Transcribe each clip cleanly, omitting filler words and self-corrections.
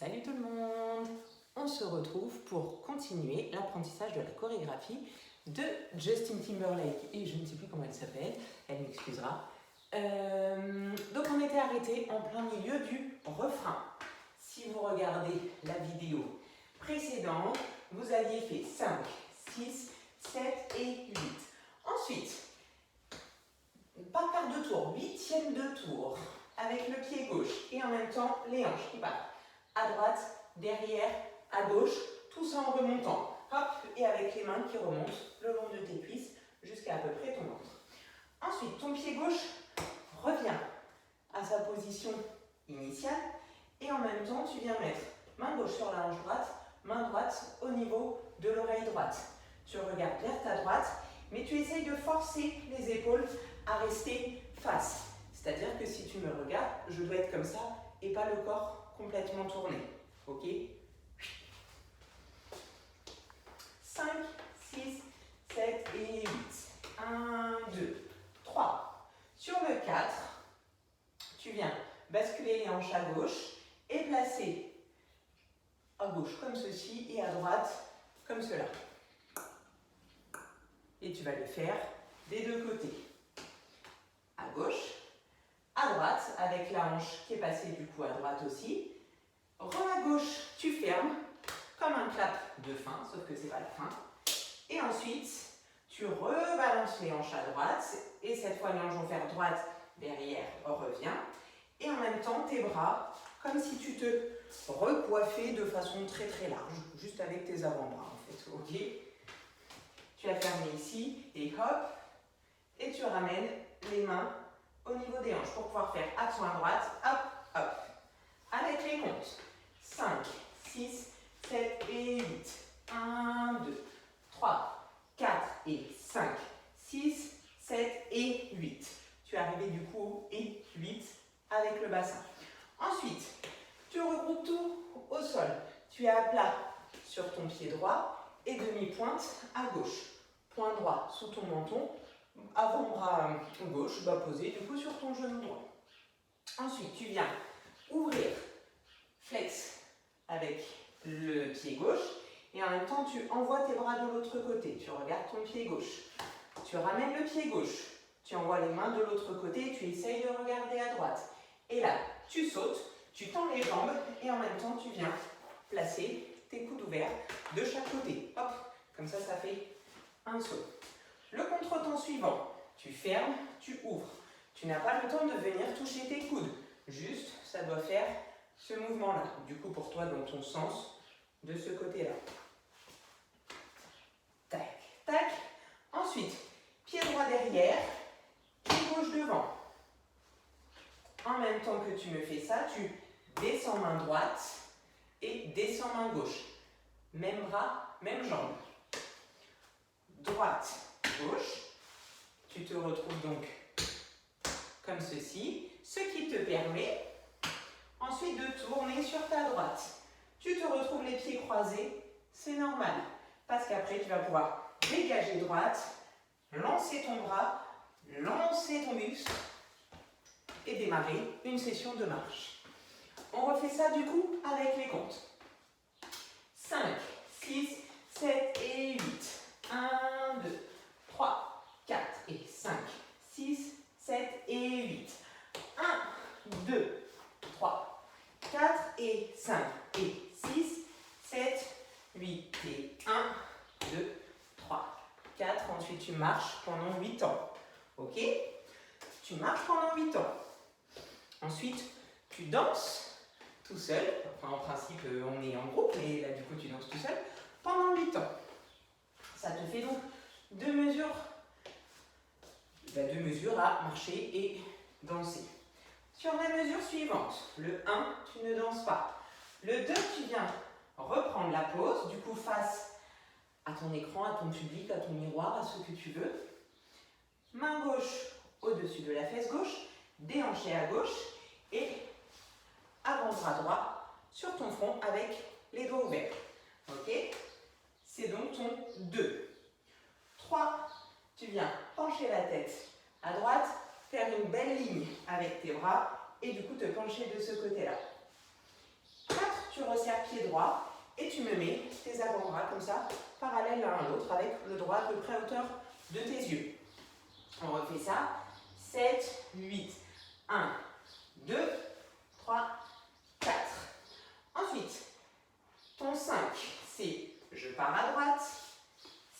Salut tout le monde! On se retrouve pour continuer l'apprentissage de la chorégraphie de Justin Timberlake. Et je ne sais plus comment elle s'appelle, elle m'excusera. Donc on était arrêté en plein milieu du refrain. Si vous regardez la vidéo précédente, vous aviez fait 5, 6, 7 et 8. Ensuite, pas quart de tour, huitième de tour, avec le pied gauche et en même temps les hanches qui partent à droite, derrière, à gauche, tout ça en remontant. Hop, et avec les mains qui remontent le long de tes cuisses jusqu'à peu près ton ventre. Ensuite, ton pied gauche revient à sa position initiale et en même temps, tu viens mettre main gauche sur la hanche droite, main droite au niveau de l'oreille droite. Tu regardes vers ta droite, mais tu essayes de forcer les épaules à rester face. C'est-à-dire que si tu me regardes, je dois être comme ça et pas le corps complètement tourné. Ok? 5, 6, 7 et 8. 1, 2, 3. Sur le 4, tu viens basculer les hanches à gauche et placer à gauche comme ceci et à droite comme cela. Et tu vas le faire des deux côtés. À gauche, à droite, avec la hanche qui est passée du coup à droite aussi. À gauche, tu fermes comme un clap de fin, sauf que c'est pas la fin. Et ensuite, tu rebalances les hanches à droite. Et cette fois, les hanches vont faire droite, derrière, revient. Et en même temps, tes bras, comme si tu te recoiffais de façon très très large, juste avec tes avant-bras en fait. Ok? Tu vas fermer ici et hop, et tu ramènes les mains au niveau des hanches pour pouvoir faire action à droite, hop, hop. Avec les comptes, 5, 6, 7 et 8. 1, 2, 3, 4 et 5, 6, 7 et 8. Tu es arrivé du coup et 8 avec le bassin. Ensuite, tu regroupes tout au sol. Tu es à plat sur ton pied droit et demi-pointe à gauche. Point droit sous ton menton, avant-bras gauche posé du coup sur ton genou droit. Ensuite, tu viens ouvrir, flex avec le pied gauche et en même temps tu envoies tes bras de l'autre côté. Tu regardes ton pied gauche, tu ramènes le pied gauche, tu envoies les mains de l'autre côté et tu essayes de regarder à droite. Et là, tu sautes, tu tends les jambes et en même temps tu viens placer tes coudes ouverts de chaque côté. Hop, comme ça, ça fait un saut. Le contretemps suivant, tu fermes, tu ouvres. Tu n'as pas le temps de venir toucher tes coudes. Juste, ça doit faire ce mouvement-là. Du coup, pour toi, dans ton sens, de ce côté-là. Tac, tac. Ensuite, pied droit derrière, pied gauche devant. En même temps que tu me fais ça, tu descends main droite et descends main gauche. Même bras, même jambe. Droite, gauche. Tu te retrouves donc comme ceci, ce qui te permet ensuite de tourner sur ta droite. Tu te retrouves les pieds croisés, c'est normal, parce qu'après tu vas pouvoir dégager droite, lancer ton bras, lancer ton buste et démarrer une session de marche. On refait ça du coup avec les comptes. 5, 6, 7 et 8. 1, 2, 3, 4 et 5, 6, 7 et 8. 1, 2, 3, 4 et 5 et 6, 7, 8 et 1, 2, 3, 4. Ensuite, tu marches pendant 8 ans. Ok? Tu marches pendant 8 ans. Ensuite, tu danses tout seul. Enfin, en principe, on est en groupe, mais là, du coup, tu danses tout seul pendant 8 ans. Ça te fait donc deux mesures à marcher et danser. Sur la mesure suivante, le 1, tu ne danses pas. Le 2, tu viens reprendre la pose, du coup face à ton écran, à ton public, à ton miroir, à ce que tu veux. Main gauche au-dessus de la fesse gauche, déhanché à gauche et avant-bras droit sur ton front avec les doigts ouverts. Ok? C'est donc ton 2. 3, tu viens pencher la tête à droite, faire une belle ligne avec tes bras et du coup te pencher de ce côté-là. 4, tu resserres pied droit et tu me mets tes avant-bras comme ça, parallèles l'un à l'autre, avec le droit à peu près à hauteur de tes yeux. On refait ça. 7, 8. 1, 2, 3, 4. Ensuite, ton 5, c'est je pars à droite.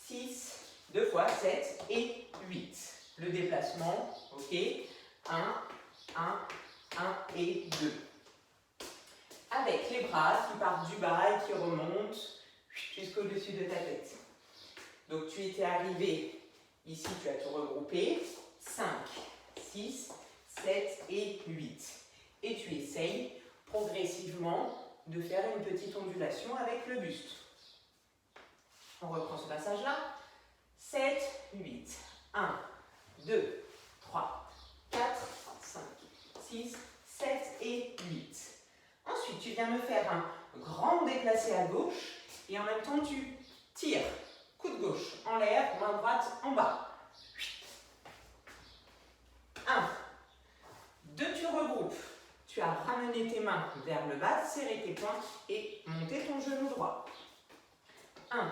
6, 2 fois 7 et 8. Le déplacement, ok. 1, 1, 1 et 2. Avec les bras qui partent du bas et qui remontent jusqu'au-dessus de ta tête. Donc tu étais arrivé, ici tu as tout regroupé. 5, 6, 7 et 8. Et tu essayes progressivement de faire une petite ondulation avec le buste. On reprend ce passage-là. 7, 8. 1, 2, 3, 4, 5, 6, 7 et 8. Ensuite, tu viens me faire un grand déplacé à gauche et en même temps, tu tires. Coup de gauche en l'air, main droite en bas. 1, 2, tu regroupes. Tu as ramené tes mains vers le bas, serré tes poings et monté ton genou droit. 1,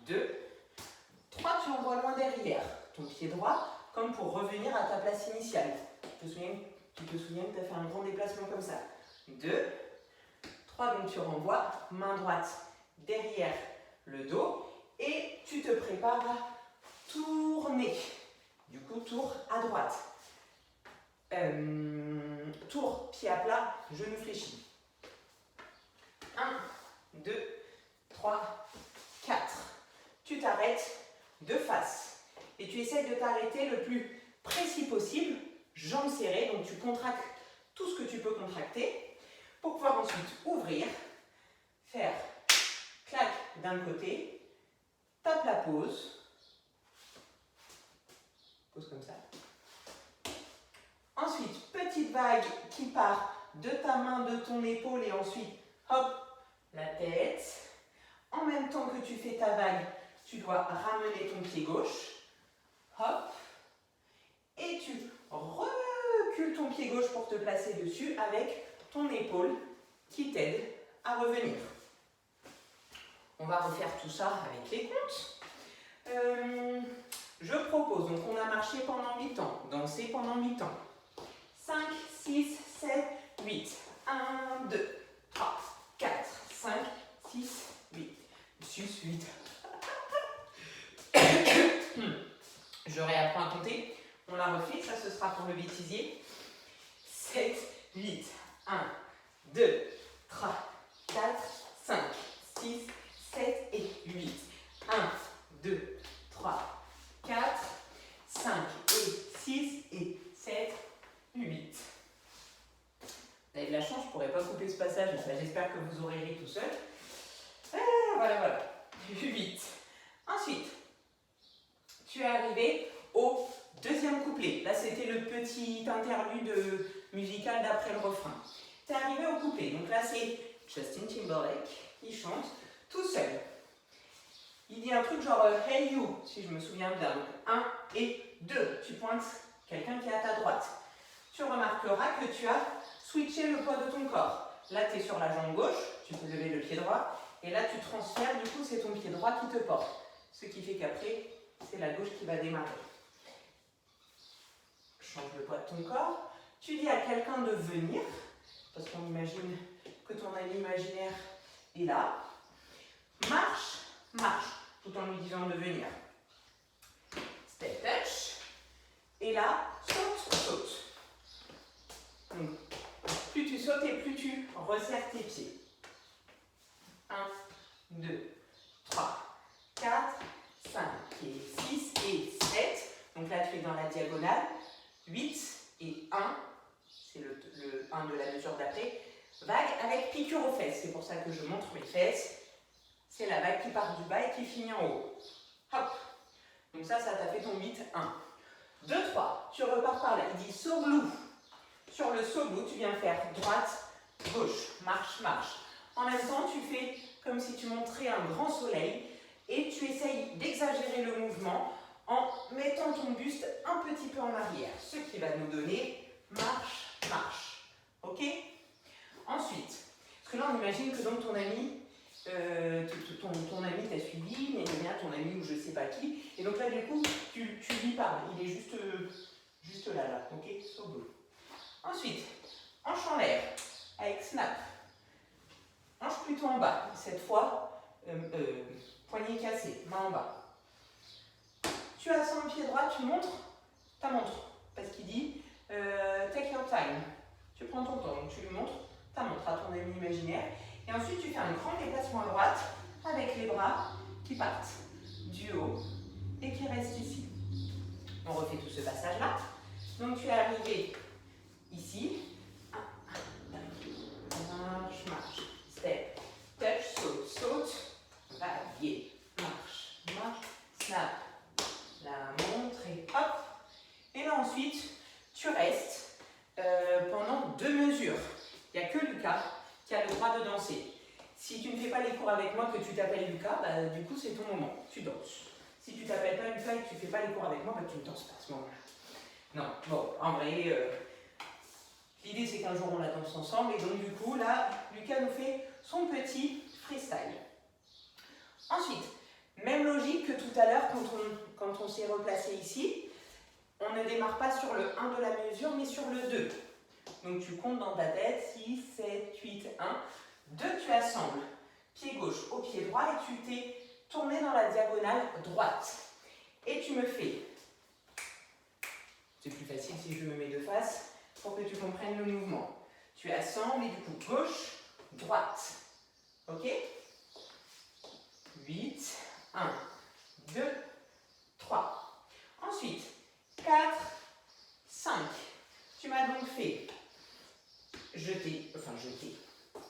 2, 3, tu envoies loin derrière ton pied droit, comme pour revenir à ta place initiale. Tu te souviens que tu as fait un grand déplacement comme ça. 2, 3, donc tu renvoies, main droite derrière le dos, et tu te prépares à tourner. Du coup, tour à droite. Tour, pied à plat, genou fléchi. 1, 2, 3, 4. Tu t'arrêtes de face. Et tu essaies de t'arrêter le plus précis possible, jambes serrées, donc tu contractes tout ce que tu peux contracter pour pouvoir ensuite ouvrir, faire clac d'un côté, tape la pause, pose comme ça. Ensuite, petite vague qui part de ta main, de ton épaule et ensuite, hop, la tête. En même temps que tu fais ta vague, tu dois ramener ton pied gauche, hop, et tu recules ton pied gauche pour te placer dessus avec ton épaule qui t'aide à revenir. On va refaire tout ça avec les comptes. Je propose, donc on a marché pendant 8 ans, dansé pendant 8 ans. 5, 6, 7, 8. 1, 2, 3, 4, 5, 6, 8. 6, 8. Je réapprends à compter. On la refait, ça ce sera pour le bêtisier. 7, 8. 1, 2, 3, 4, 5, 6, 7 et 8. 1, 2, 3, 4, 5 et 6 et 7, 8. Vous avez de la chance, je ne pourrais pas couper ce passage, j'espère que vous aurez ri tout seul. Voilà. 8. Ensuite, tu es arrivé au deuxième couplet. Là, c'était le petit interlude musical d'après le refrain. Tu es arrivé au couplet. Donc là, c'est Justin Timberlake qui chante tout seul. Il dit un truc genre Hey you, si je me souviens bien. Donc 1 et 2. Tu pointes quelqu'un qui est à ta droite. Tu remarqueras que tu as switché le poids de ton corps. Là, tu es sur la jambe gauche, tu peux lever le pied droit. Et là, tu transfères, du coup, c'est ton pied droit qui te porte. Ce qui fait qu'après, c'est la gauche qui va démarrer. Change le poids de ton corps. Tu dis à quelqu'un de venir, parce qu'on imagine que ton ami imaginaire est là. Marche, marche, tout en lui disant de venir. Step touch. Et là, saute, saute. Donc, plus tu sautes et plus tu resserres tes pieds. 1, 2, 3, 4, 5 et 6 et 7. Donc là, tu es dans la diagonale. 8 et 1. C'est le 1 de la mesure d'après. Vague avec piqûre aux fesses. C'est pour ça que je montre mes fesses. C'est la vague qui part du bas et qui finit en haut. Hop. Donc ça t'a fait ton 8, 1. 2, 3. Tu repars par là. Il dit saut glou. Sur le saut glou, tu viens faire droite, gauche, marche, marche. En même temps, tu fais comme si tu montrais un grand soleil et tu essayes d'exagérer le mouvement en mettant ton buste un petit peu en arrière. Ce qui va nous donner marche, marche. Ok? Ensuite, parce que là, on imagine que donc ton ami ton ami t'a suivi, mais bien ton ami ou je sais pas qui. Et donc là, du coup, tu lui parles. Il est juste là, ok? So good. Ensuite, hanche en l'air avec snap. Hanche plutôt en bas. Cette fois, poignet cassé, main en bas. Tu assois le pied droit, tu montres ta montre. Parce qu'il dit take your time. Tu prends ton temps, donc tu lui montres ta montre à ton ami imaginaire. Et ensuite, tu fais un grand déplacement à droite avec les bras qui partent du haut et qui restent ici. On refait tout ce passage-là. Donc, tu es arrivé ici. Marche, marche. Step, touch, saute, saute. Vaguer. Marche, marche, snap. La montre et hop. Et là, ensuite, tu restes pendant 2 mesures. Il n'y a que Lucas qui a le droit de danser. Si tu ne fais pas les cours avec moi, que tu t'appelles Lucas, bah, du coup c'est ton moment, tu danses. Si tu t'appelles pas Lucas et que tu ne fais pas les cours avec moi, bah, tu ne danses pas à ce moment-là. Non, bon, en vrai, l'idée c'est qu'un jour on la danse ensemble et donc du coup là, Lucas nous fait son petit freestyle. Ensuite, même logique que tout à l'heure quand on s'est replacé ici, on ne démarre pas sur le 1 de la mesure mais sur le 2. Donc tu comptes dans ta tête 6, 7, 8, 1. 2, tu assembles pied gauche au pied droit et tu t'es tourné dans la diagonale droite. Et tu me fais, c'est plus facile si je me mets de face pour que tu comprennes le mouvement. Tu assembles et du coup gauche, droite. Ok? 8, 1, 2, 3. Ensuite, 4, 5. Tu m'as donc fait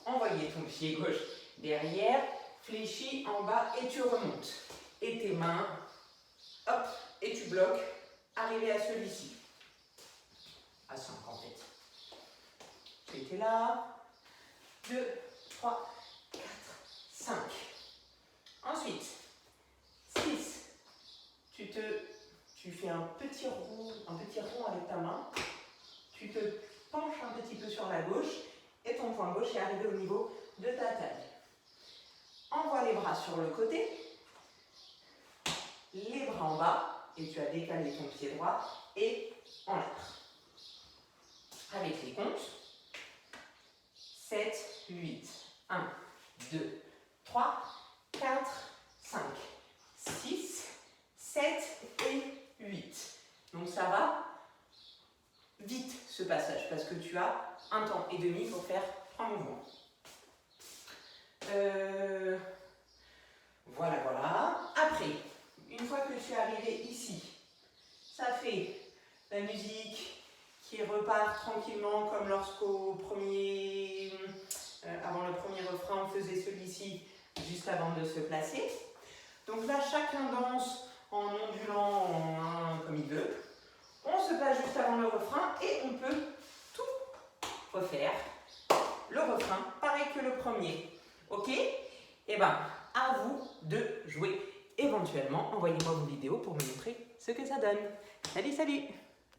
envoyer ton pied gauche derrière, fléchi en bas et tu remontes. Et tes mains, hop, et tu bloques, arrivé à celui-ci. À 5 en fait. Tu étais là. 2, 3, 4, 5. Ensuite, 6. Tu fais un petit rond avec ta main. Tu te penches un petit peu sur la gauche et ton poing gauche est arrivé au niveau de ta taille. Envoie les bras sur le côté, les bras en bas et tu as décalé ton pied droit et en l'air. Avec les comptes, 7, 8, 1, 2, 3, 4, 5, 6, 7 et 8. Donc ça va vite ce passage parce que tu as un temps et demi pour faire 3 mouvements. Voilà. Après, une fois que tu es arrivé ici, ça fait la musique qui repart tranquillement comme lorsqu'au avant le premier refrain, on faisait celui-ci juste avant de se placer. Donc là, chacun danse en ondulant comme il veut. On se place juste avant le refrain et on peut tout refaire. Le refrain, pareil que le premier. Ok? Et bien, à vous de jouer. Éventuellement, envoyez-moi vos vidéos pour me montrer ce que ça donne. Salut!